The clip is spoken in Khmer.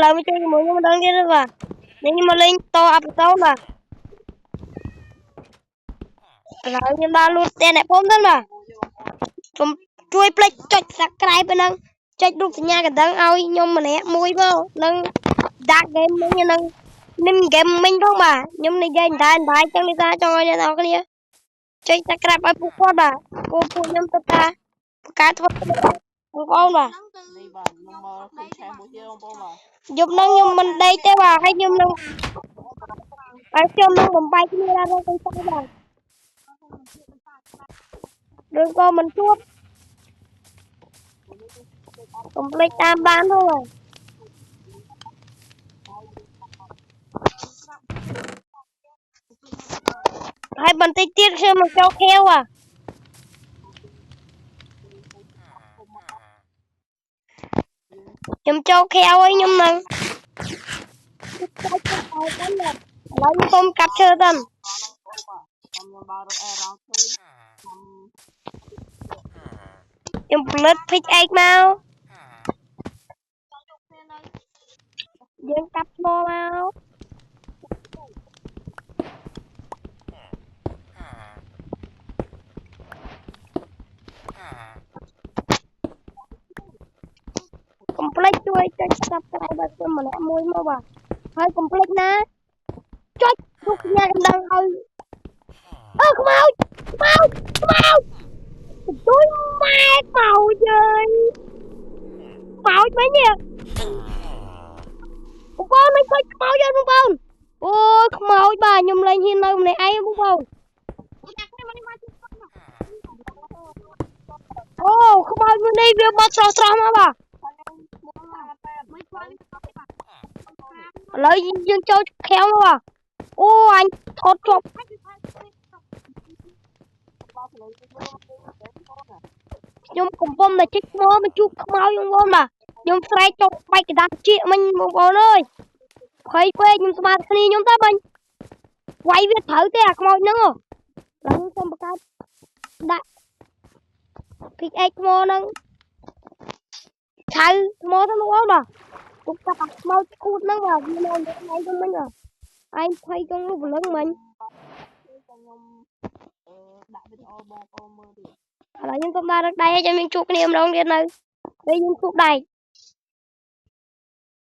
lại mới chơi cái mũi nhưng mà đơn kia rồi bà nhưng mà lên to áp tao mà lại nhưng ba luôn tên này phone thân màผมช่วยเพลงจด subscribe ไปนึงចុចរូបសញ្ញាកណ្ដឹងឲ្យខ្ញុំម្នាក់មួយមកនឹងដាក់ game មិញនឹងនិម game មិញផងបាទខ្ញុំនិយាយតែបាយចឹងនេះថាចង់ឲ្យអ្នកនរគ្នាចុច subscribe ឲ្យពួកគាត់បាទពួកខ្ញុំទៅតាការធ្វើបងប្អូនបាទនេះបាទខ្ញុំមកឃើញឆេះមួយទៀតបងប្អូនបាទយប់ហ្នឹងខ្ញុំមិនដេកទេបាទហើយខ្ញុំនឹងបំបាយគ្នាដល់ទៅស្អីបាទឬក៏មិនជួបកុំភ្លេចតាមបានthôiហើយបន្តិចទៀតខ្ញុំនឹងចូលខៀវខ្ញុំចូលខៀវហើយខ្ញុំនឹងឥឡូវខ្ញុំសូមកាប់ឈើទៅខ្ញុំផលិត pickaxe មកយើងកាប់ថ្មមកកុំភ្លេចជួយចុច subscribe ដល់ខ្ញុំម្នាក់មួយមកបាទហើយកុំភ្លេចណាចុចរូបសញ្ញាកណ្ដឹងឲ្យខ្មោចជួយម៉ែខ្មោចអើយខ្មោចមិញនេះបងប្អូនមិនឃើញខ្មោចទេបងប្អូនអូយខ្មោចបាទខ្ញុំលែងហ៊ាននៅម្នាក់ឯងបងប្អូនអូខ្មោចមួយនេះវាបត់ស្រស់មកបាទឥឡូវយើងចូលខែវមកបាទអូអញថតជាប់ខ្ញុំកំពុងតែជិះថ្មមកជួបខ្មោចបងប្អូនបាទខ្ញុំស្រែកចុកបែកកដាស់ជៀកមិញបងប្អូនអើយភ័យពេកខ្ញុំស្មាតគ្នាខ្ញុំទៅបាញ់វាយវាត្រូវទេអាខ្មោចហ្នឹងឡើងខ្ញុំបង្កើតដាក់ pickaxe ថ្មហ្នឹងឆៅថ្មទៅបងប្អូនបាទទុកចាប់អាខ្មោចឈូតហ្នឹងបាទវាមកនេះឯងទៅមិញឯងភ័យចង់នោះព្រលឹងមិញខ្ញុំដាក់វីដេអូបងប្អូនមើលទៀតឥឡូវខ្ញុំទៅដើររកដៃឲ្យយើងជួបគ្នាម្ដងទៀតនៅពេលយើងជួបដៃ